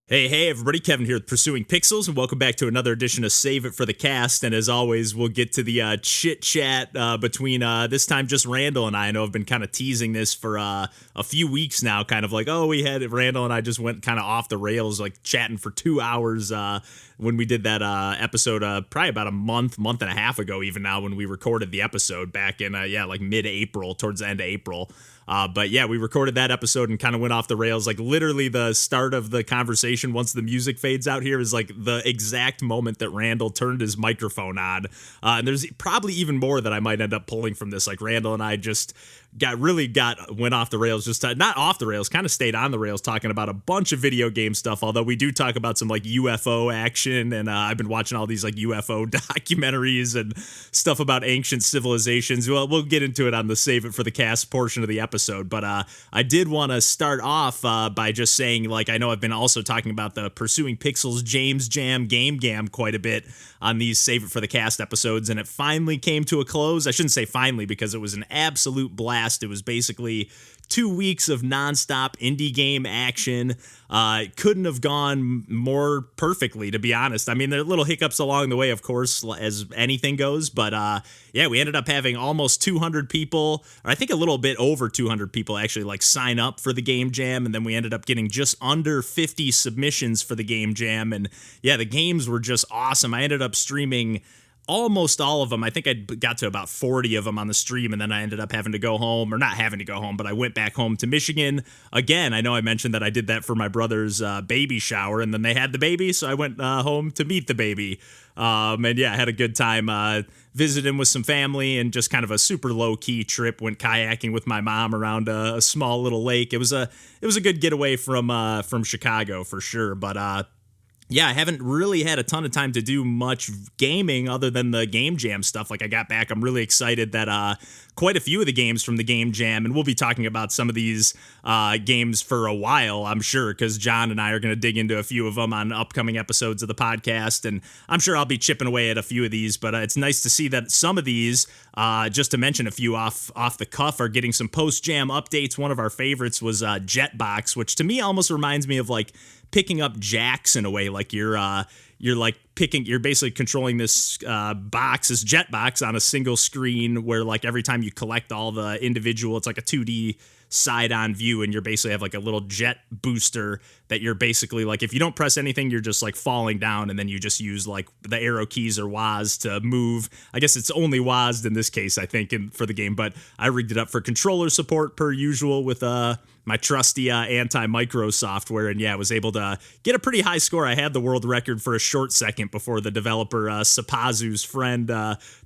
Hey, everybody, Kevin here with Pursuing Pixels, and welcome back to another edition of Save It for the Cast. And as always, we'll get to the chit-chat between this time just Randall and I. I know I've been kind of teasing this for a few weeks now, kind of like, Randall and I just went kind of off the rails, like chatting for 2 hours when we did that episode probably about a month and a half ago even now when we recorded the episode back in, like mid-April, towards the end of April. But yeah, we recorded that episode and kind of went off the rails. Like literally the start of the conversation, once the music fades out here, is like the exact moment that Randall turned his microphone on. And there's probably even more that I might end up pulling from this. Like Randall and I just went off the rails, just not off the rails, kind of stayed on the rails talking about a bunch of video game stuff. Although we do talk about some like UFO action, and I've been watching all these like UFO documentaries and stuff about ancient civilizations. Well, we'll get into it on the Save It for the Cast portion of the episode. But I did want to start off by just saying, like, I know I've been also talking about the Pursuing Pixels James Jam Game Gam quite a bit on these Save It for the Cast episodes, and it finally came to a close. I shouldn't say finally, because it was an absolute blast. It was basically 2 weeks of nonstop indie game action. It couldn't have gone more perfectly, to be honest. I mean, there are little hiccups along the way, of course, as anything goes. But we ended up having almost 200 people, or I think a little bit over 200 people actually like sign up for the Game Jam. And then we ended up getting just under 50 submissions for the Game Jam. And yeah, the games were just awesome. I ended up streaming almost all of them. I think I got to about 40 of them on the stream, and then I ended up having to go home, or not having to go home, but I went back home to Michigan again. I know I mentioned that I did that for my brother's baby shower, and then they had the baby, so I went home to meet the baby. And yeah, I had a good time visiting with some family, and just kind of a super low-key trip. Went kayaking with my mom around a small little lake. It was a good getaway from Chicago for sure. But I haven't really had a ton of time to do much gaming other than the Game Jam stuff. Like, I got back, I'm really excited that quite a few of the games from the Game Jam, and we'll be talking about some of these games for a while, I'm sure, because John and I are going to dig into a few of them on upcoming episodes of the podcast, and I'm sure I'll be chipping away at a few of these, but it's nice to see that some of these, just to mention a few off the cuff, are getting some post-Jam updates. One of our favorites was Jetbox, which to me almost reminds me of like picking up jacks in a way. Like you're basically controlling this box, this Jetbox, on a single screen, where like every time you collect all the individual, it's like a 2D side-on view, and you basically have like a little jet booster that you're basically like, if you don't press anything, you're just like falling down, and then you just use like the arrow keys or WASD to move. I guess it's only WASD in this case, I think, for the game, but I rigged it up for controller support per usual with my trusty anti-micro software, and yeah, I was able to get a pretty high score. I had the world record for a short second before the developer, Sapazu's friend,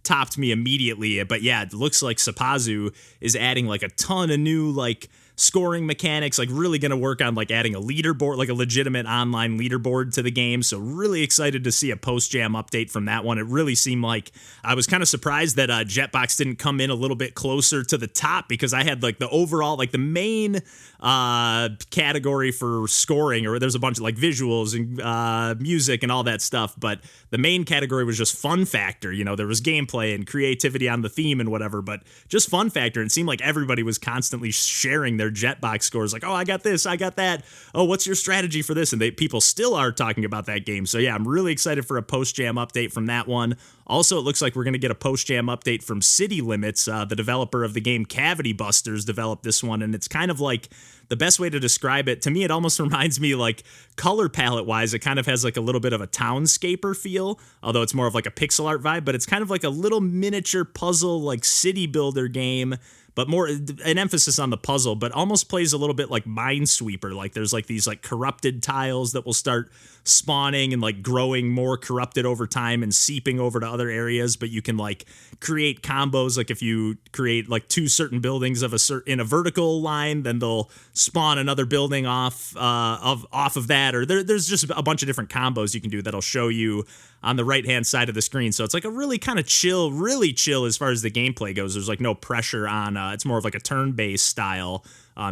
topped me immediately. But yeah, it looks like Sapazu is adding like a ton of new like scoring mechanics, like really going to work on like adding a leaderboard, like a legitimate online leaderboard to the game. So really excited to see a post-Jam update from that one. It really seemed like I was kind of surprised that Jetbox didn't come in a little bit closer to the top, because I had like the overall, like the main category for scoring, or there's a bunch of like visuals and music and all that stuff, but the main category was just fun factor. You know, there was gameplay and creativity on the theme and whatever, but just fun factor. It seemed like everybody was constantly sharing their Jetbox scores, like, oh, I got this, I got that, oh, what's your strategy for this? And people still are talking about that game. So yeah, I'm really excited for a post-Jam update from that one. Also, it looks like we're going to get a post-Jam update from City Limits. The developer of the game Cavity Busters developed this one, and it's kind of like, the best way to describe it, to me, it almost reminds me, like, color palette-wise, it kind of has like a little bit of a townscaper feel, although it's more of like a pixel art vibe, but it's kind of like a little miniature puzzle, like city builder game, but more an emphasis on the puzzle, but almost plays a little bit like Minesweeper. Like there's like these like corrupted tiles that will start spawning and like growing more corrupted over time and seeping over to other areas, but you can like create combos. Like if you create like two certain buildings in a vertical line, then they'll spawn another building off of that, or there's just a bunch of different combos you can do that'll show you on the right-hand side of the screen. So it's like a really kind of really chill as far as the gameplay goes. There's like no pressure on, it's more of like a turn-based style.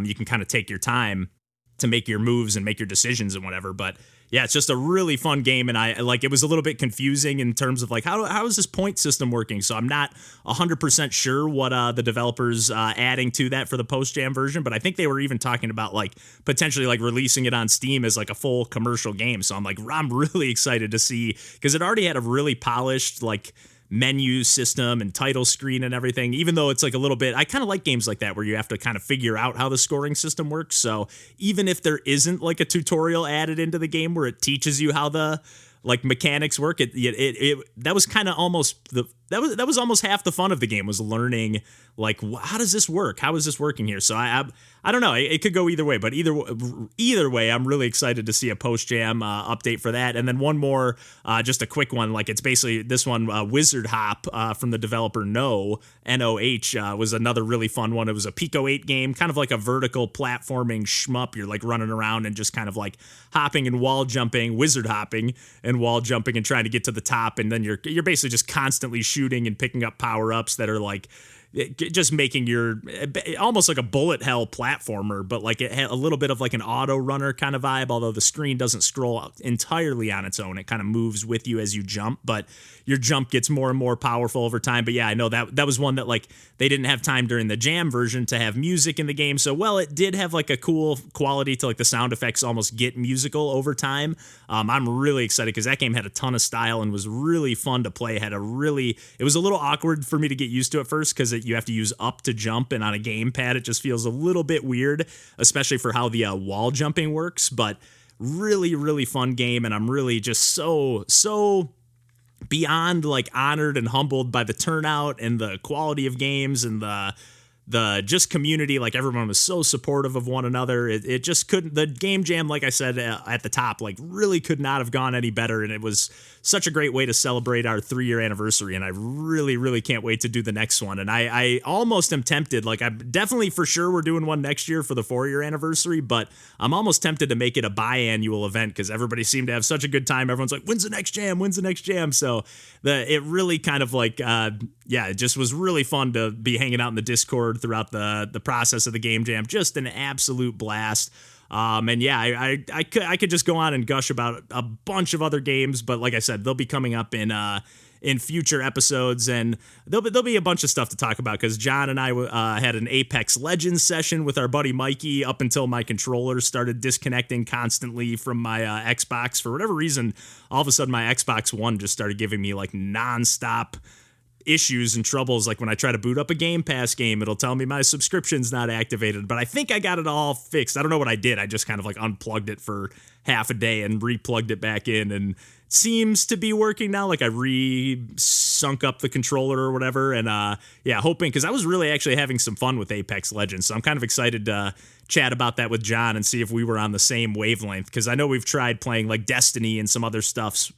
You can kind of take your time. to make your moves and make your decisions and whatever. But yeah, it's just a really fun game, and I like it was a little bit confusing in terms of like how is this point system working? So I'm not 100% sure what the developers adding to that for the post-jam version, but I think they were even talking about like potentially like releasing it on Steam as like a full commercial game. So I'm really excited to see, because it already had a really polished like menu system and title screen and everything, even though it's like a little bit, I kind of like games like that where you have to kind of figure out how the scoring system works. So even if there isn't like a tutorial added into the game where it teaches you how the like mechanics work, it that was kind of almost that was almost half the fun of the game, was learning like how does this work? How is this working here? So I don't know. It could go either way, but either way, I'm really excited to see a post-jam update for that. And then one more, just a quick one. Like it's basically this one, Wizard Hop from the developer NOH, was another really fun one. It was a Pico 8 game, kind of like a vertical platforming shmup. You're like running around and just kind of like hopping and wall jumping, wizard hopping and wall jumping and trying to get to the top. And then you're basically just constantly shooting and picking up power-ups that are like just making your almost like a bullet hell platformer, but like it had a little bit of like an auto runner kind of vibe, although the screen doesn't scroll entirely on its own. It kind of moves with you as you jump, but your jump gets more and more powerful over time. But yeah, I know that was one that like they didn't have time during the jam version to have music in the game. So while it did have like a cool quality to like the sound effects almost get musical over time, I'm really excited because that game had a ton of style and was really fun to play. It was a little awkward for me to get used to at first because you have to use up to jump, and on a gamepad it just feels a little bit weird, especially for how the wall jumping works. But really, really fun game, and I'm really just so beyond like honored and humbled by the turnout and the quality of games and the just community. Like everyone was so supportive of one another. It just couldn't, the game jam, like I said at the top, like really could not have gone any better. And it was such a great way to celebrate our 3-year anniversary. And I really, really can't wait to do the next one. And I almost am tempted, like I'm definitely for sure we're doing one next year for the 4-year anniversary, but I'm almost tempted to make it a biannual event because everybody seemed to have such a good time. Everyone's like, when's the next jam? When's the next jam? So it really kind of like, it just was really fun to be hanging out in the Discord throughout the process of the game jam. Just an absolute blast. And yeah, I could just go on and gush about a bunch of other games, but like I said, they'll be coming up in future episodes, and there'll be a bunch of stuff to talk about because John and I had an Apex Legends session with our buddy Mikey up until my controller started disconnecting constantly from my Xbox. For whatever reason, all of a sudden my Xbox One just started giving me like nonstop issues and troubles. Like when I try to boot up a Game Pass game, it'll tell me my subscription's not activated, but I think I got it all fixed. I don't know what I did. I just kind of like unplugged it for half a day and replugged it back in, and it seems to be working now. Like I sunk up the controller or whatever, and hoping, because I was really actually having some fun with Apex Legends, so I'm kind of excited to chat about that with John and see if we were on the same wavelength, because I know we've tried playing like Destiny and some other stuff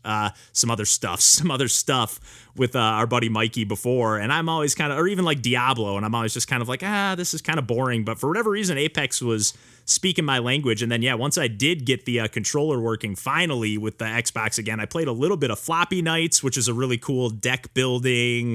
with our buddy Mikey before, and I'm always kind of, or even like Diablo, and I'm always just kind of like, this is kind of boring. But for whatever reason, Apex was speaking my language. And then once I did get the controller working finally with the Xbox again, I played a little bit of Floppy Knights, which is a really cool deck building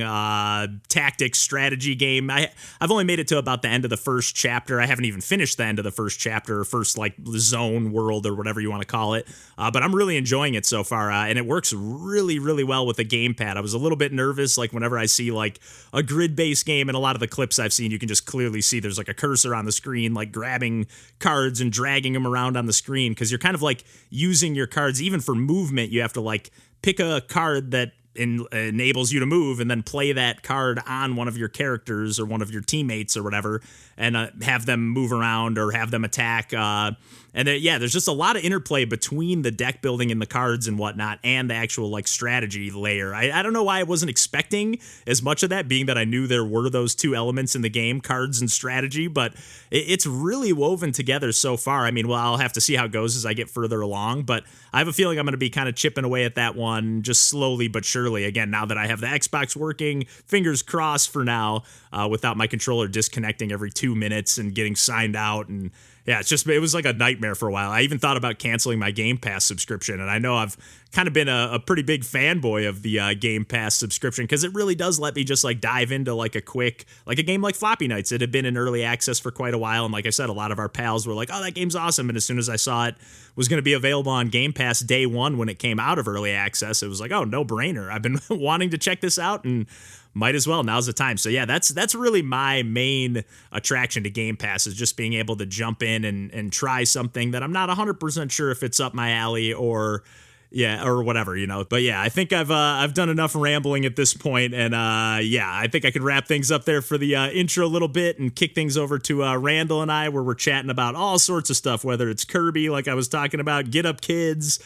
tactics strategy game. I've only made it to about the end of the first chapter. I haven't even finished the end of the first chapter, first like zone world or whatever you want to call it, but I'm really enjoying it so far, and it works really, really well with a gamepad. I was a little bit nervous, like whenever I see like a grid-based game, and a lot of the clips I've seen, you can just clearly see there's like a cursor on the screen, like grabbing cards and dragging them around on the screen, because you're kind of like using your cards. Even for movement, you have to like pick a card that enables you to move and then play that card on one of your characters or one of your teammates or whatever, and have them move around or have them attack. And there's just a lot of interplay between the deck building and the cards and whatnot and the actual like strategy layer. I don't know why I wasn't expecting as much of that, being that I knew there were those two elements in the game, cards and strategy, but it's really woven together so far. I mean, well, I'll have to see how it goes as I get further along, but I have a feeling I'm going to be kind of chipping away at that one just slowly but surely. Again, now that I have the Xbox working, fingers crossed for now, without my controller disconnecting every 2 minutes and getting signed out. And Yeah, it was like a nightmare for a while. I even thought about canceling my Game Pass subscription, and I know I've kind of been a pretty big fanboy of the Game Pass subscription because it really does let me just like dive into like a game like Floppy Knights. It had been in early access for quite a while, and like I said, a lot of our pals were like, "Oh, that game's awesome!" And as soon as I saw it was going to be available on Game Pass day one when it came out of early access, it was like, "Oh, no brainer! I've been wanting to check this out and." Might as well. Now's the time. So yeah, that's really my main attraction to Game Pass is just being able to jump in and try something that I'm not 100% sure if it's up my alley or whatever, But yeah, I think I've done enough rambling at this point, and I think I could wrap things up there for the intro a little bit and kick things over to Randall and I, where we're chatting about all sorts of stuff, whether it's Kirby, like I was talking about, Get Up Kids,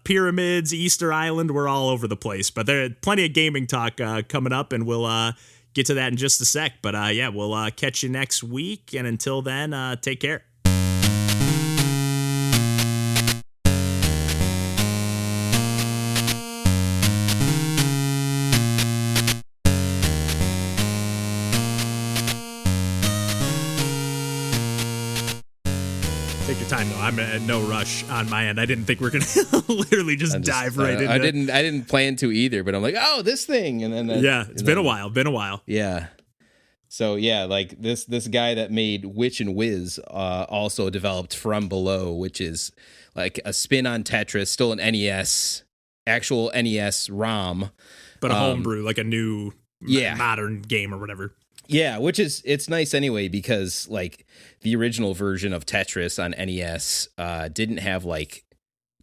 pyramids, Easter Island. We're all over the place, but there's plenty of gaming talk coming up, and we'll get to that in just a sec. But we'll catch you next week, and until then, take care. Take your time though. I'm in no rush on my end. I didn't think we're gonna literally just dive right into. I didn't plan to either, but I'm like, oh, this thing, and then it's been a while. Yeah. So yeah, like this guy that made Witch and Whiz also developed From Below, which is like a spin on Tetris, still an actual NES ROM, but a homebrew, like a new modern game or whatever. Yeah, it's nice anyway because like the original version of Tetris on NES didn't have like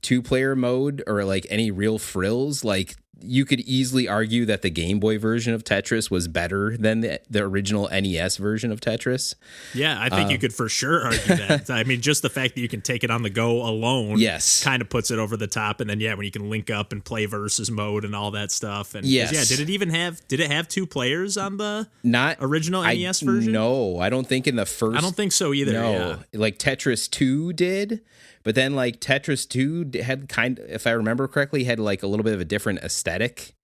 2-player mode or like any real frills. Like you could easily argue that the Game Boy version of Tetris was better than the original NES version of Tetris. Yeah, I think you could for sure argue that. I mean, just the fact that you can take it on the go alone kind of puts it over the top. And then, when you can link up and play versus mode and all that stuff. And did it have 2 players on the original NES version? No, I don't think in the first. I don't think so either. No, like Tetris 2 did. But then, like, Tetris 2 had if I remember correctly, had, like, a little bit of a different aesthetic.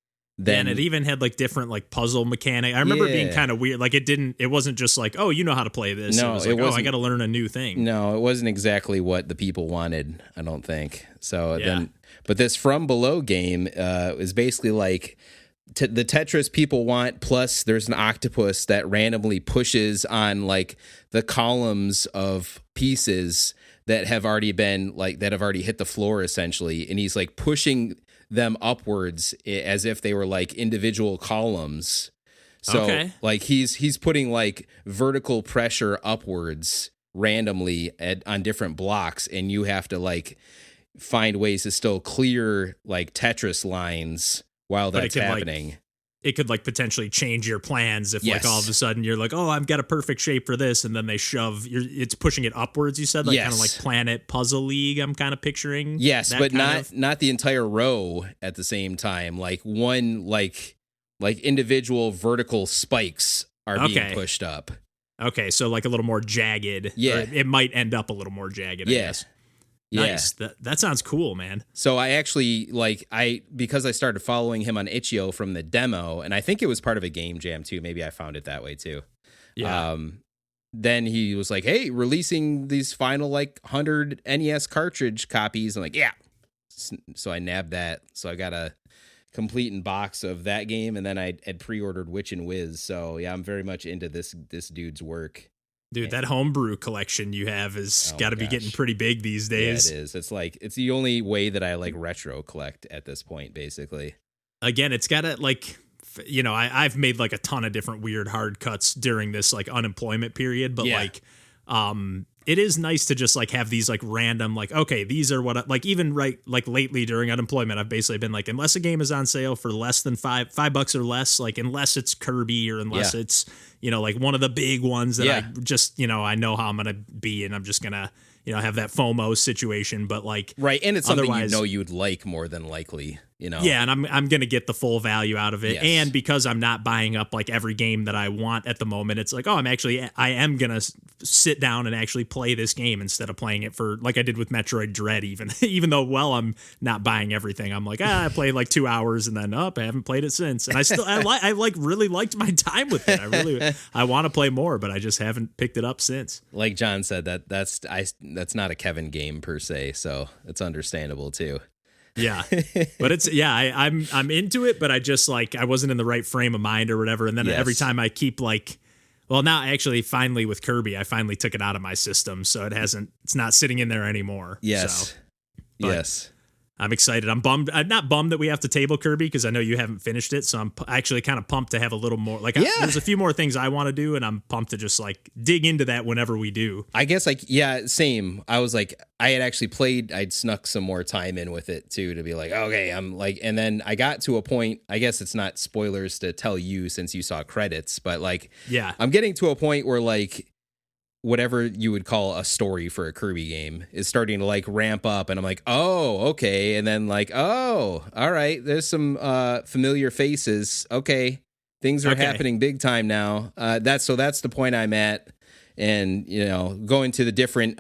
And it even had, like, different, like, puzzle mechanic. I remember it being kind of weird. Like, it wasn't just like, oh, you know how to play this. No, it was like, I got to learn a new thing. No, it wasn't exactly what the people wanted, I don't think. So but this From Below game is basically like the Tetris people want, plus there's an octopus that randomly pushes on, like, the columns of pieces that have already hit the floor essentially, and he's like pushing them upwards as if they were like individual columns. So like he's putting like vertical pressure upwards randomly on different blocks, and you have to like find ways to still clear like Tetris lines while that's happening. It could like potentially change your plans if like all of a sudden you're like, oh, I've got a perfect shape for this, and then they it's pushing it upwards. You said like kind of like Planet Puzzle League. I'm kind of picturing. Yes, but not the entire row at the same time. Like one like individual vertical spikes are being pushed up. Okay, so like a little more jagged. Yeah, it might end up a little more jagged. I guess. Nice. Yeah. That sounds cool, man. So I actually because I started following him on Itch.io from the demo, and I think it was part of a game jam too. Maybe I found it that way too. Yeah. Then he was like, "Hey, releasing these final like 100 NES cartridge copies." I'm like, "Yeah." So I nabbed that. So I got a complete in box of that game, and then I had pre-ordered Witch and Whiz. So yeah, I'm very much into this dude's work. Dude, that homebrew collection you have has got to be getting pretty big these days. Yeah, it is. It's the only way that I like retro collect at this point, basically. Again, it's got to like, I've made like a ton of different weird hard cuts during this like unemployment period, but it is nice to just like have these like random, like, okay, these are what like even like lately during unemployment, I've basically been like, unless a game is on sale for less than $5 or less, like unless it's Kirby or unless it's, like one of the big ones that I just, I know how I'm going to be, and I'm just going to, have that FOMO situation, but like, right. And it's something you would like more than likely, Yeah, and I'm gonna get the full value out of it, Yes. and because I'm not buying up like every game that I want at the moment, it's like, oh, I am gonna sit down and actually play this game instead of playing it for like I did with Metroid Dread. Even though I'm not buying everything, I'm like, I played like 2 hours and then I haven't played it since, and I really liked my time with it. I want to play more, but I just haven't picked it up since. Like John said, that's not a Kevin game per se, so it's understandable too. Yeah, but I'm into it, but I just like I wasn't in the right frame of mind or whatever, and then every time I keep like, well, now actually finally with Kirby, I finally took it out of my system, so it's not sitting in there anymore. Yes, so, yes. I'm excited. I'm bummed. I'm not bummed that we have to table Kirby because I know you haven't finished it. So I'm actually kind of pumped to have a little more. Like, there's a few more things I want to do, and I'm pumped to just like dig into that whenever we do. I guess same. I was like, I had actually played. I'd snuck some more time in with it too to be like, okay, I'm like, and then I got to a point. I guess it's not spoilers to tell you since you saw credits, but like, I'm getting to a point where like, whatever you would call a story for a Kirby game is starting to like ramp up, and I'm like, oh, okay. And then like, oh, all right, there's some familiar faces. Okay. Things are happening big time now. That's the point I'm at. And, going to the different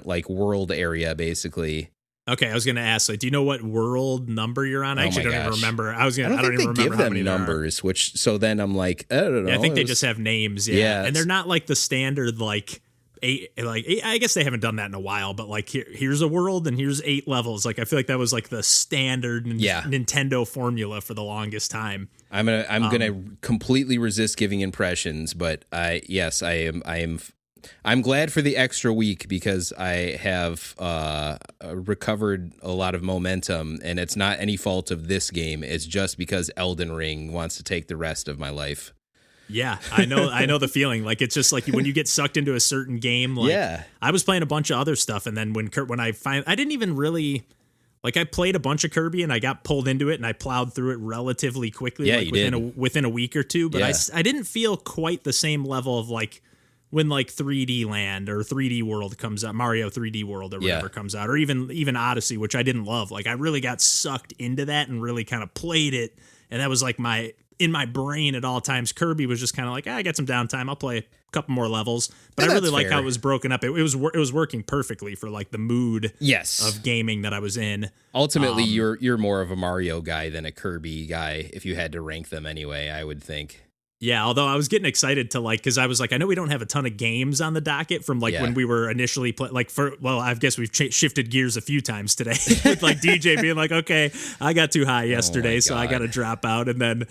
like world area basically. Okay, I was going to ask, like, do you know what world number you're on? I actually don't even remember. I don't even remember give how them many numbers, which so then I'm like, I don't know. Yeah, I think they just have names. Yeah, and they're not like the standard like eight. Like I guess they haven't done that in a while, but like here's a world and here's 8 levels. Like I feel like that was like the standard Nintendo formula for the longest time. I'm gonna completely resist giving impressions, but I'm glad for the extra week because I have recovered a lot of momentum, and it's not any fault of this game. It's just because Elden Ring wants to take the rest of my life. Yeah, I know the feeling. Like it's just like when you get sucked into a certain game. Like, I was playing a bunch of other stuff, and then when I didn't even really. Like I played a bunch of Kirby and I got pulled into it and I plowed through it relatively quickly, within a week or two. But I didn't feel quite the same level of like when like 3D Land or 3D World comes out, Mario 3D World or whatever comes out, or even Odyssey, which I didn't love. Like I really got sucked into that and really kind of played it, and that was like in my brain at all times. Kirby was just kind of like, I got some downtime, I'll play a couple more levels. But I really like how it was broken up. It was working perfectly for like the mood of gaming that I was in. Ultimately, you're more of a Mario guy than a Kirby guy if you had to rank them anyway, I would think. Yeah, although I was getting excited to like, because I was like, I know we don't have a ton of games on the docket from like when we were initially I guess we've shifted gears a few times today with like DJ being like, okay, I got too high yesterday, so I got to drop out. And then,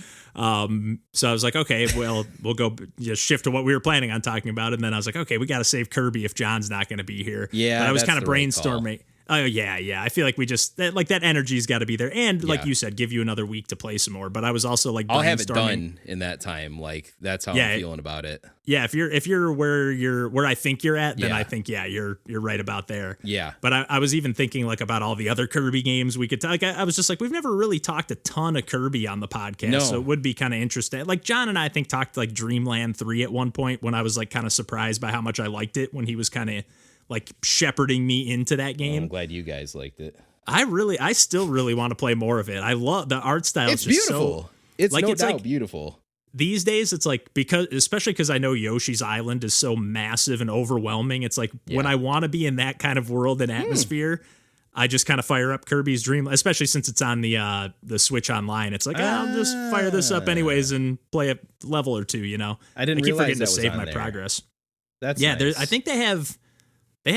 so I was like, okay, well, we'll go just shift to what we were planning on talking about. And then I was like, okay, we got to save Kirby if John's not going to be here. Yeah, but I was kind of brainstorming. Oh, yeah. I feel like we just, like that energy's got to be there. And like you said, give you another week to play some more. But I was also like, I'll have it done in that time. Like, that's how I'm feeling about it. Yeah, if you're where I think you're at, then I think, you're right about there. Yeah. But I was even thinking like about all the other Kirby games we could talk. I was just like, we've never really talked a ton of Kirby on the podcast. No. So it would be kind of interesting. Like John and I think talked like Dreamland 3 at one point when I was like kind of surprised by how much I liked it when he was kind of like shepherding me into that game. I'm glad you guys liked it. I still really want to play more of it. I love the art style. It's beautiful. It's no doubt beautiful. These days, it's like especially because I know Yoshi's Island is so massive and overwhelming. It's like when I want to be in that kind of world and atmosphere, I just kind of fire up Kirby's Dream, especially since it's on the Switch Online. It's like I'll just fire this up anyways and play a level or two. I didn't keep realize forgetting to save my progress. That's nice. I think they have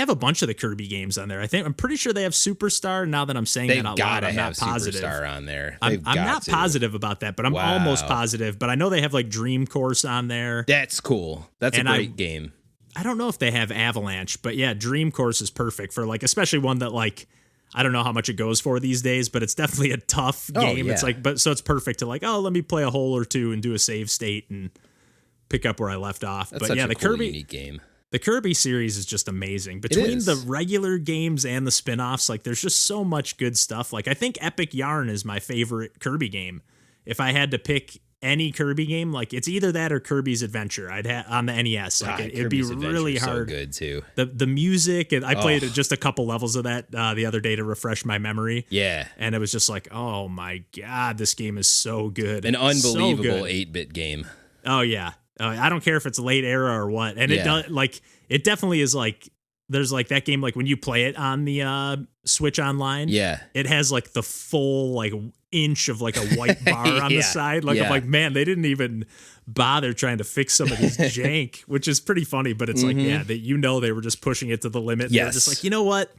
a bunch of the Kirby games on there. I'm pretty sure they have Superstar. Now that I'm saying that out loud, I'm not positive. Superstar on there. I'm not positive about that, but I'm almost positive. But I know they have like Dream Course on there. That's cool. That's a great game. I don't know if they have Avalanche, but yeah, Dream Course is perfect for like, especially one that like, I don't know how much it goes for these days, but it's definitely a tough game. Yeah. It's like, so it's perfect to like, let me play a hole or two and do a save state and pick up where I left off. That's such a cool, unique game. The Kirby series is just amazing. Between the regular games and the spin-offs, like there's just so much good stuff. Like I think Epic Yarn is my favorite Kirby game. If I had to pick any Kirby game, like it's either that or Kirby's Adventure. I'd have on the NES. Like it'd be really hard. So good too. The music, and I played just a couple levels of that the other day to refresh my memory. Yeah, and it was just like, oh my god, this game is so good. An unbelievable 8-bit game. Oh yeah, I don't care if it's late era or what, and it does like it definitely is like. There's like that game, like when you play it on the Switch Online, it has like the full like inch of like a white bar on the side. Like I'm like, man, they didn't even bother trying to fix some of these jank, which is pretty funny. But it's like, they were just pushing it to the limit. Yes. They're just like, you know what?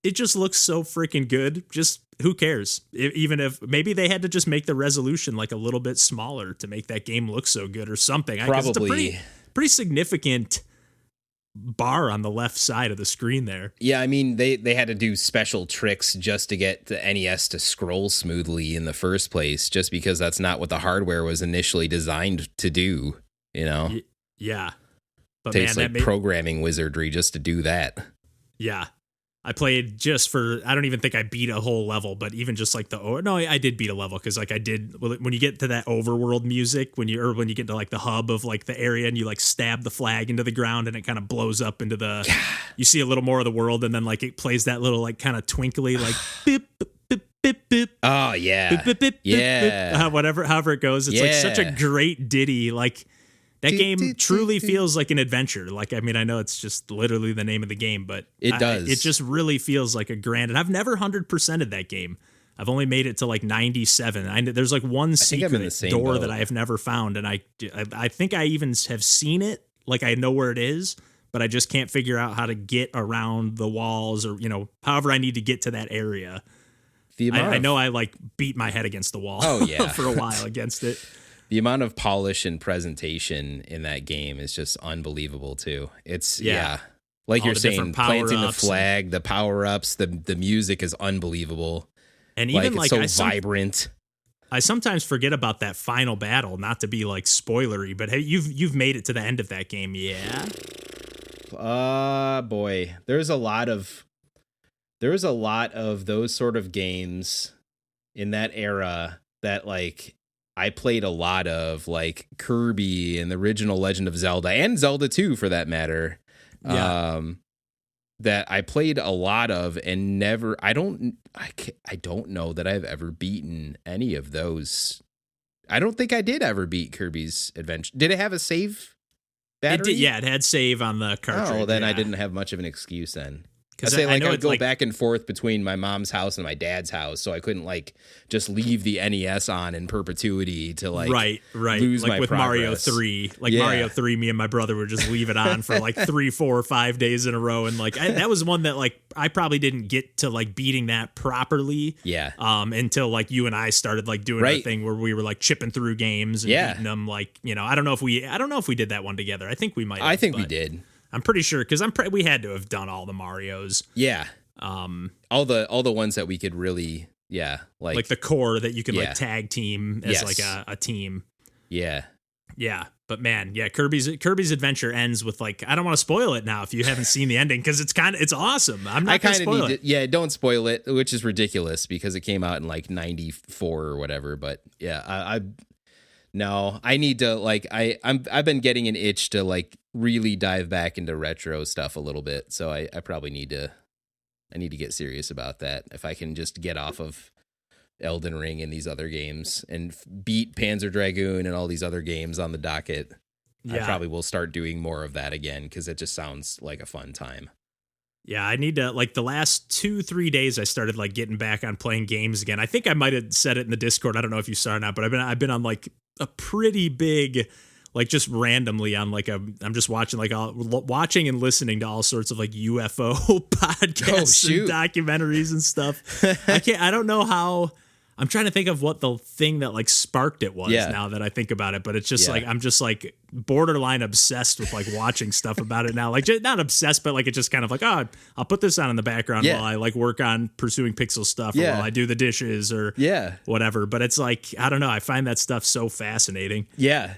It just looks so freaking good. Just who cares? Even if maybe they had to just make the resolution like a little bit smaller to make that game look so good or something. Probably. It's a pretty significant bar on the left side of the screen there. Yeah, I mean, they had to do special tricks just to get the NES to scroll smoothly in the first place, just because that's not what the hardware was initially designed to do, you know? Yeah. But takes like programming wizardry just to do that. Yeah. I played just for, I don't even think I beat a whole level, but even just like I did beat a level because like I did, when you get to that overworld music, when you get to like the hub of like the area and you like stab the flag into the ground and it kind of blows up into you see a little more of the world and then like it plays that little like kind of twinkly like beep, beep, beep, beep. Oh yeah. Beep, beep, beep, yeah. Beep, however it goes. It's like such a great ditty. Like, that game truly feels like an adventure. Like, I mean, I know it's just literally the name of the game, but it does. It just really feels like a grand. And I've never 100%ed that game. I've only made it to like 97. There's like one secret door that I have never found, and I think I even have seen it. Like I know where it is, but I just can't figure out how to get around the walls or however I need to get to that area. I know I like beat my head against the wall. Oh yeah, for a while against it. The amount of polish and presentation in that game is just unbelievable too. It's like all you're saying, planting the flag, the power-ups, the music is unbelievable. And even it's so vibrant. I sometimes forget about that final battle, not to be like spoilery, but hey, you've made it to the end of that game, yeah? Boy, there's a lot of those sort of games in that era that like I played a lot of, like Kirby and the original Legend of Zelda, and Zelda 2 for that matter. Yeah. That I played a lot of and never. I don't know that I've ever beaten any of those. I don't think I did ever beat Kirby's Adventure. Did it have a save battery? It had save on the cartridge. Oh, well, then I didn't have much of an excuse then. I say like I'd go back and forth between my mom's house and my dad's house, so I couldn't like just leave the NES on in perpetuity to like lose like my with progress. Mario 3. Mario 3, me and my brother would just leave it on for like 3, 4, or 5 days in a row, and like that was one that like I probably didn't get to like beating that properly. Yeah. Until like you and I started like doing a thing where we were like chipping through games and beating them. Like I don't know if we did that one together. I think we might. I think we did. I'm pretty sure because we had to have done all the Marios. Yeah. All the ones that we could really, like the core that you could like tag team as like a team. Yeah. Yeah. But man, Kirby's Adventure ends with like, I don't want to spoil it now if you haven't seen the ending because it's awesome. I'm not going to spoil it. Yeah, don't spoil it, which is ridiculous because it came out in like 94 or whatever. But yeah, No, I need to like I've been getting an itch to like really dive back into retro stuff a little bit. So I probably need to get serious about that. If I can just get off of Elden Ring and these other games and beat Panzer Dragoon and all these other games on the docket, I probably will start doing more of that again because it just sounds like a fun time. Yeah, I need to, like, the last 2-3 days I started, like, getting back on playing games again. I think I might have said it in the Discord. I don't know if you saw it or not, but I've been on, like, a pretty big, like, just randomly on, like, I'm just watching, like, watching and listening to all sorts of, like, UFO podcasts and documentaries and stuff. I don't know how... I'm trying to think of what the thing that like sparked it was now that I think about it, but it's just like, I'm just like borderline obsessed with like watching stuff about it now. Like not obsessed, but like, it's just kind of like, oh, I'll put this on in the background while I like work on pursuing pixel stuff or while I do the dishes or whatever. But it's like, I don't know. I find that stuff so fascinating. Yeah.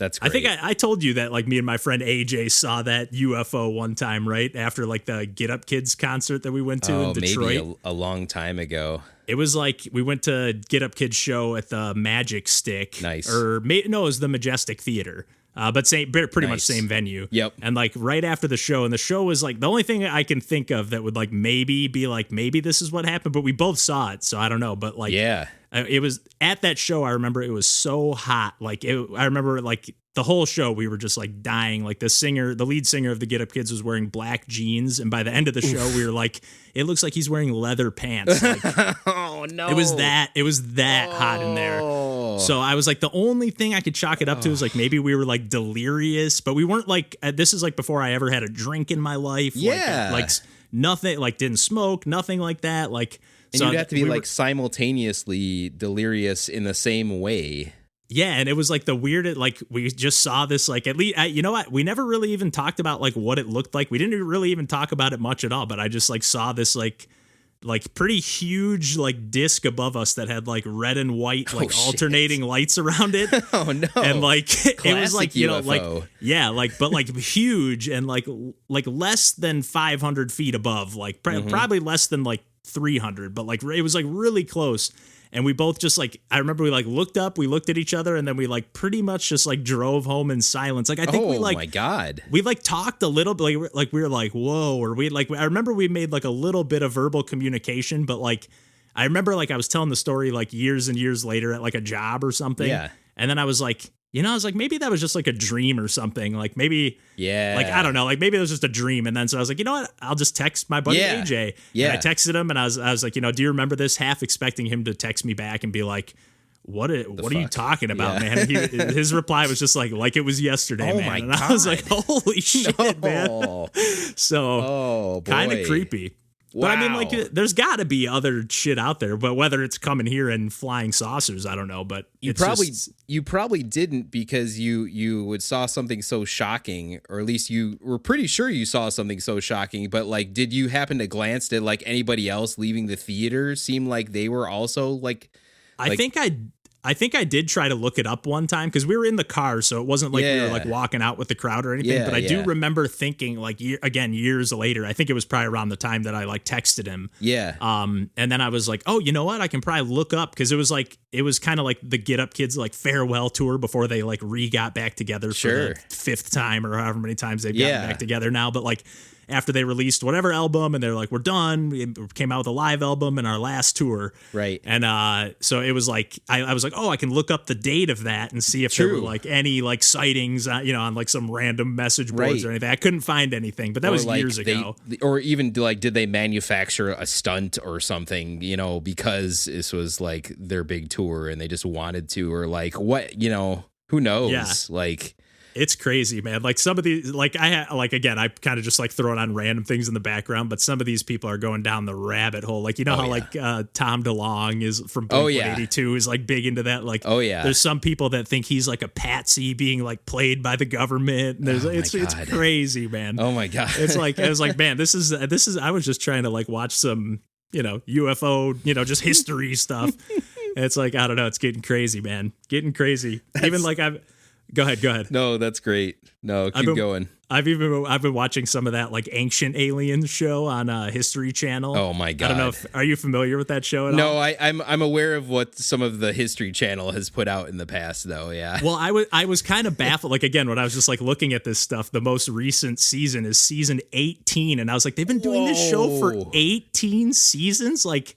That's great. I think I told you that like me and my friend AJ saw that UFO one time, right? After like the Get Up Kids concert that we went to in Detroit. Maybe a long time ago. It was like we went to Get Up Kids show at the Magic Stick. Nice. No, it was the Majestic Theater. But pretty much same venue. Yep. And like right after the show, and the show was like the only thing I can think of that would like maybe be like maybe this is what happened, but we both saw it, so I don't know. But like, yeah, it was at that show. I remember it was so hot. Like I remember like the whole show we were just like dying. Like the lead singer of the Get Up Kids was wearing black jeans, and by the end of the show, we were like, it looks like he's wearing leather pants. Like, oh no! It was that hot in there. So I was like, the only thing I could chalk it up to is like maybe we were like delirious, but we weren't like, this is like before I ever had a drink in my life. Yeah. Like nothing, like didn't smoke, nothing like that. Like, and so you'd have to be like simultaneously delirious in the same way. Yeah, and it was like the weirdest, like we just saw this, like at least, you know what? We never really even talked about like what it looked like. We didn't really even talk about it much at all, but I just like saw this like pretty huge like disc above us that had like red and white like alternating lights around it. Oh no. And like it was like, you know, UFO. like yeah, like but like huge and like less than 500 feet above, like probably less than like 300, but like it was like really close. And we both just like, I remember we like looked up, we looked at each other, and then we like pretty much just like drove home in silence. Like I think we like, oh my God, we like talked a little bit, like we were like, whoa, or we like, I remember we made like a little bit of verbal communication, but like, I remember like I was telling the story like years and years later at like a job or something. Yeah. And then I was like, you know, I was like, maybe that was just like a dream or something. Like maybe, yeah, like, I don't know, like maybe it was just a dream. And then so I was like, you know what? I'll just text my buddy AJ. Yeah. And I texted him and I was like, you know, do you remember this? Half expecting him to text me back and be like, what are you talking about, man? His reply was just like it was yesterday, man. My and God. I was like, holy shit, man. So kind of creepy. Wow. But I mean, like, there's got to be other shit out there, but whether it's coming here in flying saucers, I don't know. But you probably didn't because you would saw something so shocking, or at least you were pretty sure you saw something so shocking. But like, did you happen to glance at like anybody else leaving the theater? Seemed like they were also like. I think I did try to look it up one time because we were in the car, so it wasn't like we were like walking out with the crowd or anything. But I do remember thinking like again years later. I think it was probably around the time that I like texted him. Yeah. And then I was like, oh, you know what? I can probably look up because it was kind of like the Get Up Kids like farewell tour before they like got back together for the fifth time or however many times they've gotten back together now. But like. After they released whatever album and they're like, we're done. We came out with a live album and our last tour. Right. And so it was like, I was like, oh, I can look up the date of that and see if there were like any like sightings, on like some random message boards or anything. I couldn't find anything, but that was like years ago. Or even like, did they manufacture a stunt or something, because this was like their big tour and they just wanted to, or like what, who knows? Yeah. Like, it's crazy, man. Like some of these, like again, I kind of just like throwing on random things in the background, but some of these people are going down the rabbit hole. Like, like Tom DeLonge is from Blink-182 is like big into that. Like, there's some people that think he's like a patsy being like played by the government. And it's crazy, man. Oh my God. It's like, I was like, man, this is, I was just trying to like watch some, UFO, just history stuff. And it's like, I don't know. It's getting crazy, man. Getting crazy. Even like Go ahead. No, that's great. No, keep going. I've been watching some of that like Ancient Aliens show on History Channel. Oh my God. I don't know are you familiar with that show at all? No, I'm aware of what some of the History Channel has put out in the past though, yeah. Well, I was kind of baffled. Like again, when I was just like looking at this stuff, the most recent season is season 18 and I was like, they've been doing this show for 18 seasons? Like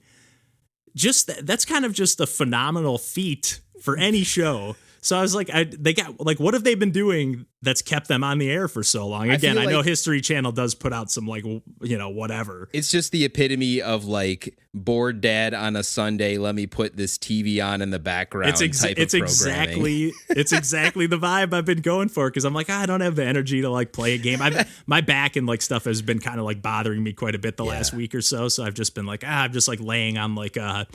just that's kind of just a phenomenal feat for any show. So I was like, they got like, what have they been doing that's kept them on the air for so long? Again, I know History Channel does put out some like, whatever. It's just the epitome of like bored dad on a Sunday. Let me put this TV on in the background. It's exactly the vibe I've been going for because I'm like, I don't have the energy to like play a game. My back and like stuff has been kind of like bothering me quite a bit the last week or so. So I've just been like, I'm just like laying on like a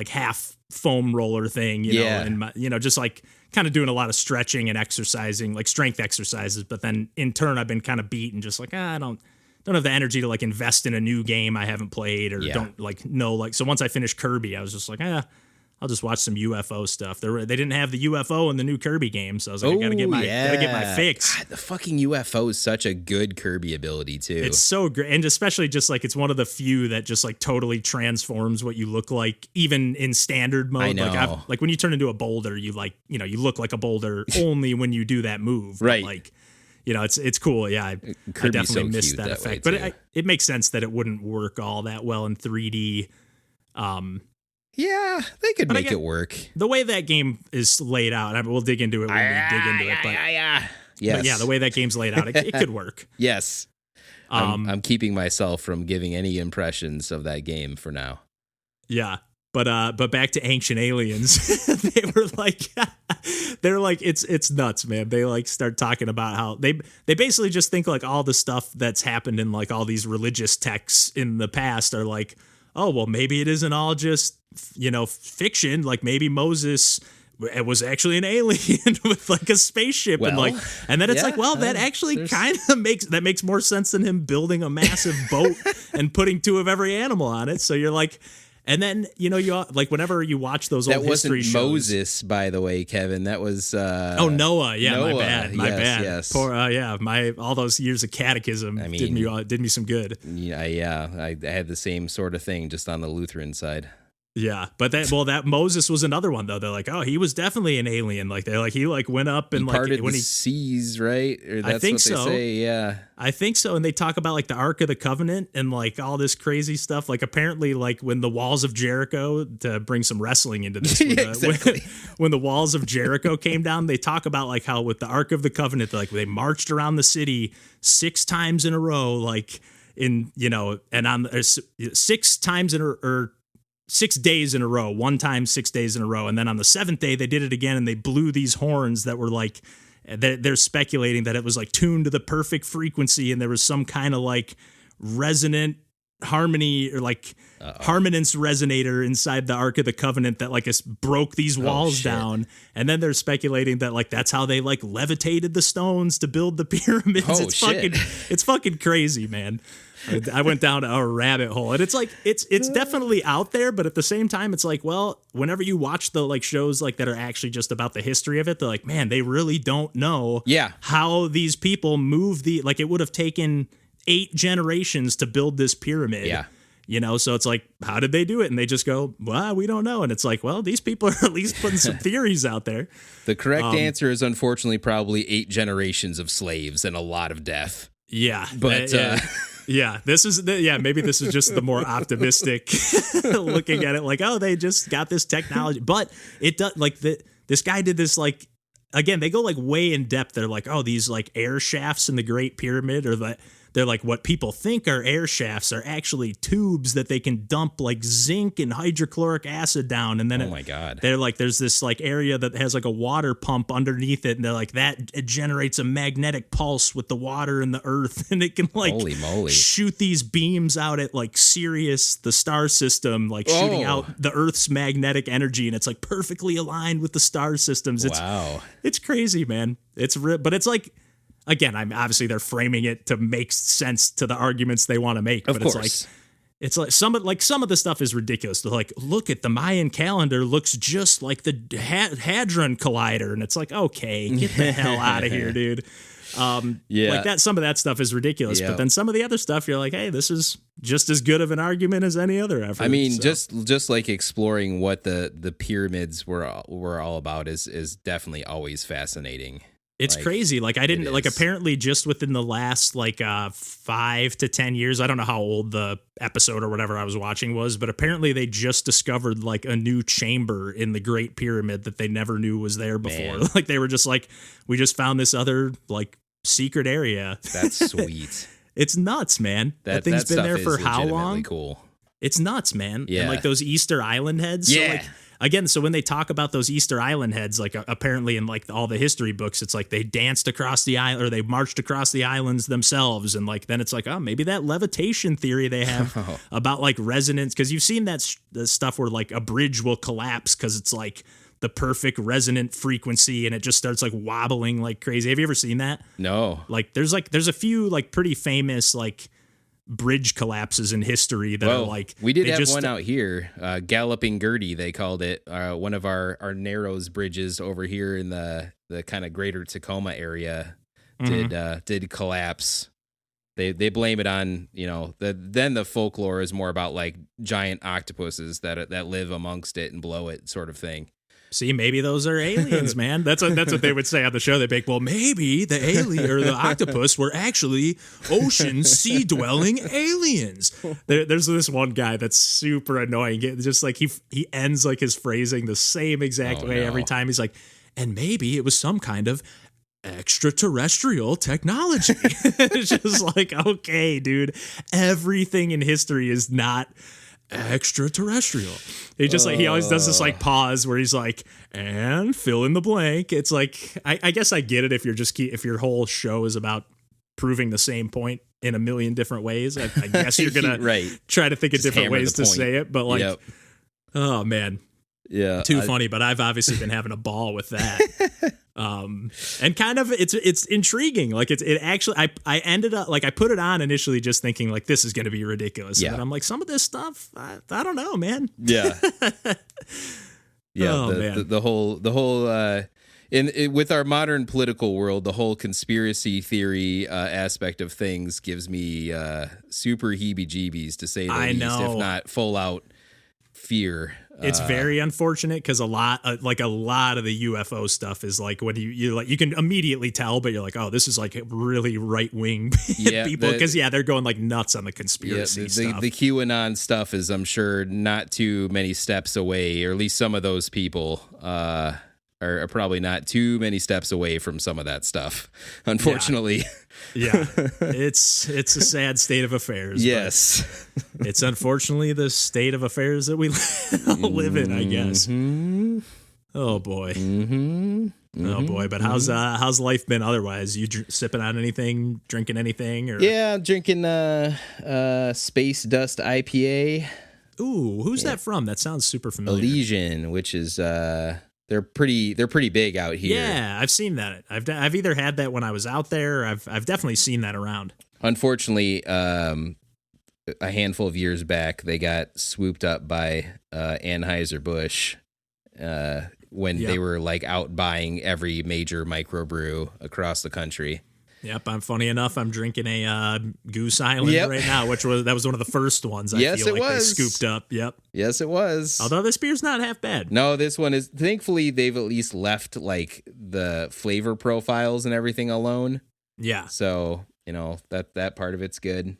half foam roller thing, and my, just like kind of doing a lot of stretching and exercising, like strength exercises. But then in turn, I've been kind of beat and just like, I don't have the energy to like invest in a new game I haven't played or don't like know. Like, so once I finished Kirby, I was just like, I'll just watch some UFO stuff. They didn't have the UFO in the new Kirby game, so I was like, I gotta get my fix. God, the fucking UFO is such a good Kirby ability too. It's so great, and especially just like it's one of the few that just like totally transforms what you look like, even in standard mode. I know. Like when you turn into a boulder, you you look like a boulder only when you do that move. Right. But like, it's cool. Yeah, I definitely so missed that effect, but it makes sense that it wouldn't work all that well in 3D. Yeah, they could make it work. The way that game is laid out, I mean, we'll dig into it when we dig into it. But yes. But yeah, the way that game's laid out, it could work. Yes. I'm keeping myself from giving any impressions of that game for now. Yeah. But back to Ancient Aliens, they're like, it's nuts, man. They like start talking about how they basically just think like all the stuff that's happened in like all these religious texts in the past are like, oh, well, maybe it isn't all just, fiction. Like maybe Moses was actually an alien with like a spaceship and then it's like, well, that actually kind of makes more sense than him building a massive boat and putting 2 of every animal on it. So you're like, and then, you like whenever you watch those old history shows. That wasn't Moses, by the way, Kevin. That was Noah. Yeah, Noah. My bad. Yes. Poor, all those years of catechism did me some good. Yeah. I had the same sort of thing, just on the Lutheran side. Yeah, but that Moses was another one though. They're like, oh, he was definitely an alien. Like he went up and parted the seas, right? Or that's I think what so. They say, yeah, I think so. And they talk about like the Ark of the Covenant and like all this crazy stuff. Like apparently, like when the walls of Jericho, to bring some wrestling into this, when the walls of Jericho came down, they talk about like how with the Ark of the Covenant, like they marched around the city 6 times in a row, like and on 6 times or 6 days in a row, one time 6 days in a row. And then on the 7th day, they did it again and they blew these horns that were like, they're speculating that it was like tuned to the perfect frequency and there was some kind of like resonant harmony or like harmonance resonator inside the Ark of the Covenant that like broke these walls down. And then they're speculating that like that's how they like levitated the stones to build the pyramids. It's fucking crazy, man. I went down a rabbit hole and it's like it's definitely out there, but at the same time it's like, well, whenever you watch the like shows like that are actually just about the history of it, they're like, man, they really don't know how these people move it would have taken 8 generations to build this pyramid. Yeah. So it's like, how did they do it? And they just go, well, we don't know. And it's like, well, these people are at least putting some theories out there. The correct answer is unfortunately probably 8 generations of slaves and a lot of death. Yeah. But yeah, maybe this is just the more optimistic looking at it like, oh, they just got this technology. But it does like this guy did this like, again, they go like way in depth. They're like, oh, these like air shafts in the Great Pyramid they're like what people think are air shafts are actually tubes that they can dump like zinc and hydrochloric acid down. And then my God, they're like, there's this like area that has like a water pump underneath it. And they're like, it generates a magnetic pulse with the water and the earth. And it can like holy moly shoot these beams out at like Sirius, the star system, like shooting out the Earth's magnetic energy. And it's like perfectly aligned with the star systems. It's crazy, man. But it's like, again, obviously they're framing it to make sense to the arguments they want to make. But it's like some of the stuff is ridiculous. They're like, look at the Mayan calendar looks just like the Hadron Collider, and it's like, okay, get the hell out of here, dude. Like that. Some of that stuff is ridiculous, but then some of the other stuff, you're like, hey, this is just as good of an argument as any other effort. I mean, just like exploring what the pyramids were all about is definitely always fascinating. It's crazy. Like I didn't like apparently just within the last 5 to 10 years, I don't know how old the episode or whatever I was watching was, but apparently they just discovered like a new chamber in the Great Pyramid that they never knew was there before. Man. Like they were just like, we just found this other like secret area. That's sweet. It's nuts, man. That thing's been there for how long? Cool. It's nuts, man. Yeah. And like those Easter Island heads. Yeah. So, like, again, so when they talk about those Easter Island heads, like apparently in like all the history books, it's like they danced across the island or they marched across the islands themselves. And like, then it's like, oh, maybe that levitation theory they have about like resonance. Cause you've seen that stuff where like a bridge will collapse cause it's like the perfect resonant frequency and it just starts like wobbling like crazy. Have you ever seen that? No. Like there's a few like pretty famous like bridge collapses in history that are like we did have one out here, Galloping Gertie they called it, one of our Narrows bridges over here in the kind of greater Tacoma area did collapse. They blame it on, then the folklore is more about like giant octopuses that live amongst it and blow it sort of thing. See, maybe those are aliens, man. That's what they would say on the show. They'd be like, well, maybe the alien or the octopus were actually ocean sea-dwelling aliens. There's this one guy that's super annoying. Just like he ends like his phrasing the same exact way every time. He's like, and maybe it was some kind of extraterrestrial technology. It's just like, okay, dude, everything in history is not extraterrestrial. He just like he always does this like pause where he's like, and fill in the blank. It's like I guess I get it if if your whole show is about proving the same point in a million different ways. I guess you're gonna try to think of different ways to say it, but like, oh man. Yeah. Too funny, but I've obviously been having a ball with that. And kind of it's intriguing. Like it actually I ended up like I put it on initially just thinking like this is going to be ridiculous. And then I'm like some of this stuff I don't know, man. Yeah. Yeah, the whole with our modern political world, the whole conspiracy theory aspect of things gives me super heebie-jeebies to say the least, if not full out fear. It's very unfortunate because a lot of the UFO stuff is like when you can immediately tell, but you're like, oh, this is like really right wing people because they're going like nuts on the conspiracy stuff. The QAnon stuff is, I'm sure, not too many steps away, or at least some of those people are probably not too many steps away from some of that stuff, unfortunately. Yeah, it's a sad state of affairs. Yes, it's unfortunately the state of affairs that we live in, I guess. Oh boy, oh boy. But how's life been otherwise? You sipping on anything, drinking anything? Or? Yeah, I'm drinking Space Dust IPA. Ooh, who's that from? That sounds super familiar. Elysian, which is They're pretty big out here. Yeah, I've seen that. I've either had that when I was out there. Or I've definitely seen that around. Unfortunately, a handful of years back, they got swooped up by Anheuser-Busch when they were like out buying every major microbrew across the country. Yep, I'm drinking a Goose Island right now, that was one of the first ones. They scooped up. Yep. Yes, it was. Although this beer's not half bad. No, this one is. Thankfully, they've at least left like the flavor profiles and everything alone. Yeah. So that part of it's good.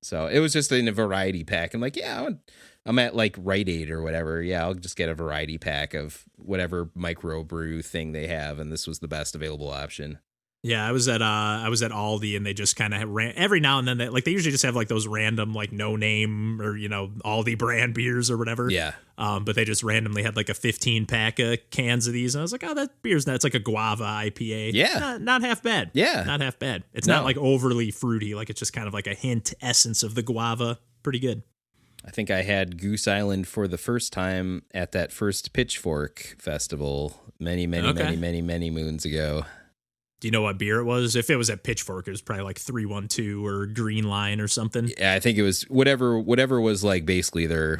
So it was just in a variety pack. I'm like, I'm at like Rite Aid or whatever. Yeah, I'll just get a variety pack of whatever microbrew thing they have, and this was the best available option. Yeah, I was at Aldi, and they just kind of ran every now and then. They usually just have like those random like no name or Aldi brand beers or whatever. Yeah. But they just randomly had like a 15 pack of cans of these, and I was like, oh, that beer's it's like a guava IPA. Yeah, not half bad. Yeah, not half bad. It's not like overly fruity. Like it's just kind of like a hint essence of the guava. Pretty good. I think I had Goose Island for the first time at that first Pitchfork festival many moons ago. Do you know what beer it was? If it was at Pitchfork, it was probably like 312 or Green Line or something. Yeah, I think it was whatever was like basically their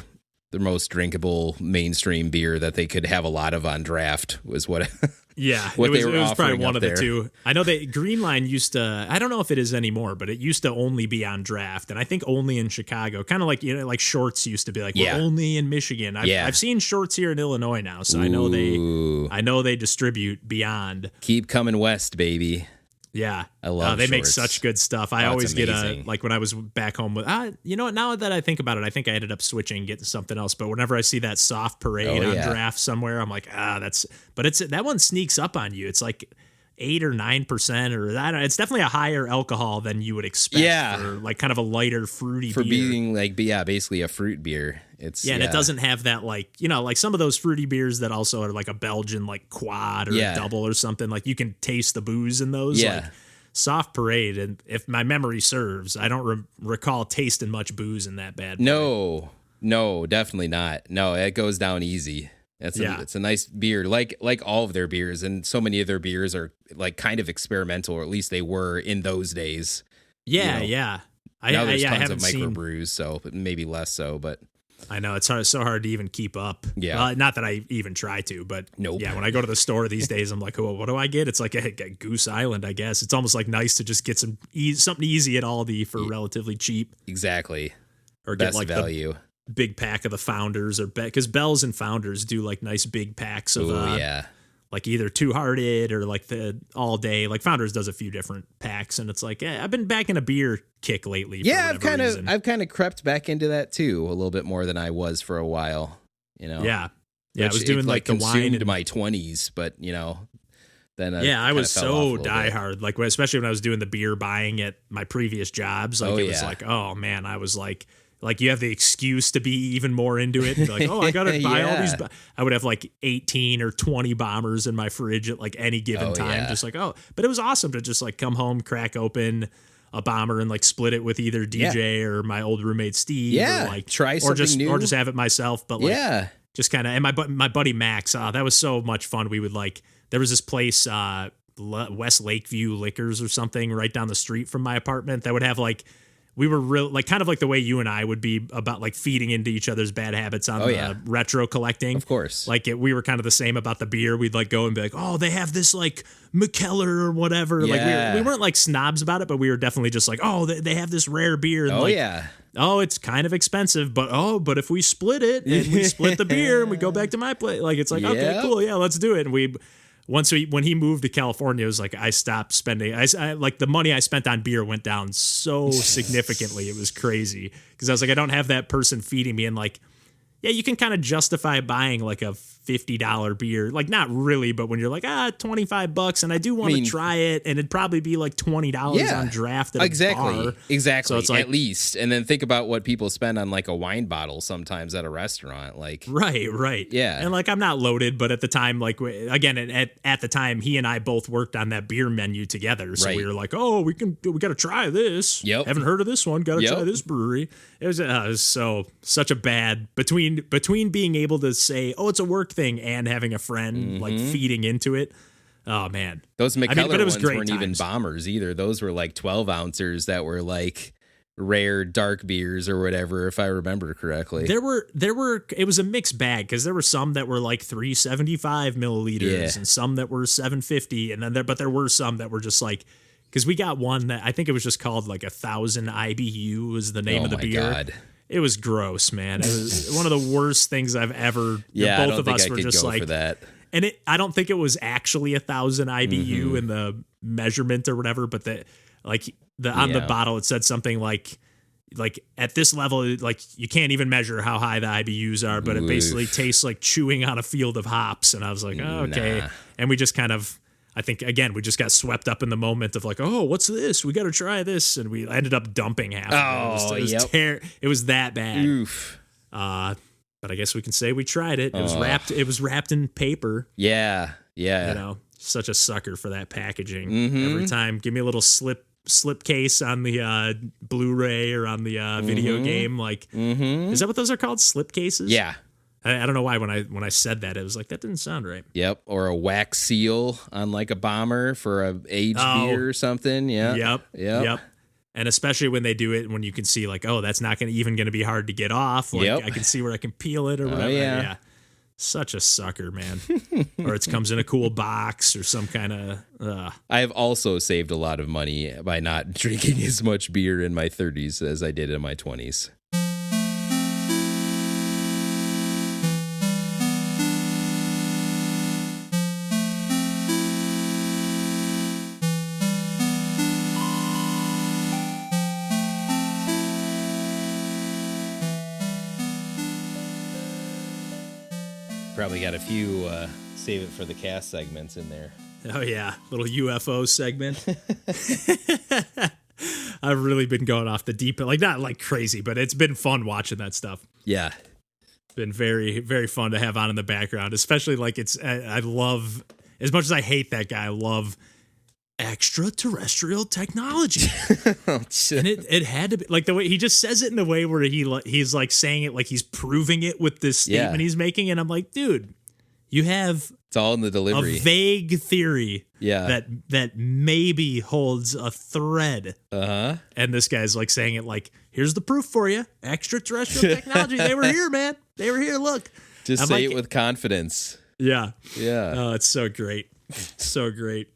most drinkable mainstream beer that they could have a lot of on draft was what. Yeah, what it was probably one of the two. I know that Green Line used to. I don't know if it is anymore, but it used to only be on draft, and I think only in Chicago. Kind of like like Shorts used to be like we're only in Michigan. I've seen Shorts here in Illinois now, so I know they distribute beyond. Keep coming west, baby. Yeah, I love. They Shorts. Make such good stuff. I always get like when I was back home with. You know what? Now that I think about it, I think I ended up switching, getting something else. But whenever I see that Soft Parade on draft somewhere, I'm like, that's. But that one sneaks up on you. It's like 8 or 9%, or I don't know. It's definitely a higher alcohol than you would expect. Yeah, for like kind of a lighter fruity for beer. Being like basically a fruit beer. And it doesn't have that like like some of those fruity beers that also are like a Belgian like quad or a double or something. Like you can taste the booze in those. Yeah. Like, Soft Parade, and if my memory serves, I don't recall tasting much booze in that bad boy. No, definitely not. No, it goes down easy. It's a nice beer, like all of their beers, and so many of their beers are like kind of experimental, or at least they were in those days. Yeah. Now there's I tons of haven't microbrews, so maybe less so, but I know it's so hard to even keep up. Yeah. Not that I even try to, but Nope. yeah, when I go to the store these days, I'm like, oh, what do I get? It's like a Goose Island, I guess. It's almost like nice to just get something easy at Aldi for relatively cheap. exactly. Or Best get like value. the big pack of the Founders, or because Bell's and Founders do like nice big packs of Yeah. like either Two Hearted or like the all day. Like Founders does a few different packs, and it's like, yeah, I've been back in a beer kick lately. Yeah, I've kind of crept back into that too a little bit more than I was for a while. You know. Yeah. I was doing like the wine consumed in my 20s, but then I was so diehard. diehard. Like especially when I was doing the beer buying at my previous jobs. Like was like, oh man, I was like you have the excuse to be even more into it. And be like, oh, I gotta buy all these. I would have like 18 or 20 bombers in my fridge at like any given time. Yeah. Just like, but it was awesome to just like come home, crack open a bomber and like split it with either DJ or my old roommate Steve. Yeah, or like try something new. Or just have it myself. But like, just kind of, and my buddy Max, that was so much fun. We would like, there was this place, West Lakeview Liquors or something right down the street from my apartment that would have like, we were real, like kind of like the way you and I would be about like feeding into each other's bad habits on the retro collecting. Of course. Like we were kind of the same about the beer. We'd like go and be like, oh, they have this like McKellar or whatever. Yeah. Like we weren't like snobs about it, but we were definitely just like, oh, they have this rare beer. And oh, it's kind of expensive, but if we split it and we split the beer and we go back to my place, like it's like, okay, cool. Yeah, let's do it. And when he moved to California, it was like I stopped spending. I like the money I spent on beer went down so significantly. It was crazy because I was like, I don't have that person feeding me, and like, yeah, you can kind of justify buying like a $50 beer, like not really, but when you're like $25, and I do want to try it, and it'd probably be like $20 on draft at a bar. Exactly, so it's like, at least, and then think about what people spend on like a wine bottle sometimes at a restaurant, like right, yeah, and like I'm not loaded, but at the time, like again, at the time, he and I both worked on that beer menu together, so we were like, oh, we got to try this. Yep, haven't heard of this one, got to try this brewery. It was such a bad between being able to say, oh, it's a work thing, and having a friend like feeding into it. Oh man, those McKellar but it was ones great weren't even bombers either. Those were like 12 ounces that were like rare dark beers or whatever, if I remember correctly. There were it was a mixed bag because there were some that were like 375 milliliters and some that were 750, and then there were some that were just like, because we got one that I think it was just called like 1,000 IBU was the name of the beer. God. It was gross, man. It was one of the worst things I've ever. Yeah, both of us were just like for that. And I don't think it was actually 1,000 IBU in the measurement or whatever, but on the bottle it said something like at this level, like you can't even measure how high the IBUs are, but it basically tastes like chewing on a field of hops. And I was like, oh, okay. And we just kind of, I think, again, we just got swept up in the moment of like, oh, what's this? We got to try this. And we ended up dumping half of it. It was that bad. Oof. But I guess we can say we tried it. It was wrapped in paper. Yeah. Such a sucker for that packaging. Every time, give me a little slip case on the Blu-ray or on the video game. Like, is that what those are called? Slip cases? Yeah. I don't know why when I said that, it was like, that didn't sound right. Yep. Or a wax seal on like a bomber for a aged beer or something. Yeah. Yep. And especially when they do it, when you can see like, oh, that's not going to be hard to get off. Like I can see where I can peel it or whatever. Yeah. Such a sucker, man. Or it comes in a cool box or some kind of. I have also saved a lot of money by not drinking as much beer in my 30s as I did in my 20s. Probably got a few save it for the cast segments in there. Oh yeah, little UFO segment. I've really been going off the deep end, like not like crazy, but it's been fun watching that stuff. Yeah, it's been very, very fun to have on in the background, especially like I love, as much as I hate that guy, I love extraterrestrial technology. And it had to be like the way he just says it in a way where he's like saying it like he's proving it with this statement he's making, and I'm like, dude, you have It's all in the delivery. a vague theory Yeah. that maybe holds a thread. Uh-huh. And this guy's like saying it like, here's the proof for you. Extraterrestrial technology. They were here, man. They were here. Look. Just I'm say like, it with confidence. Yeah. Yeah. Oh, it's so great. So great.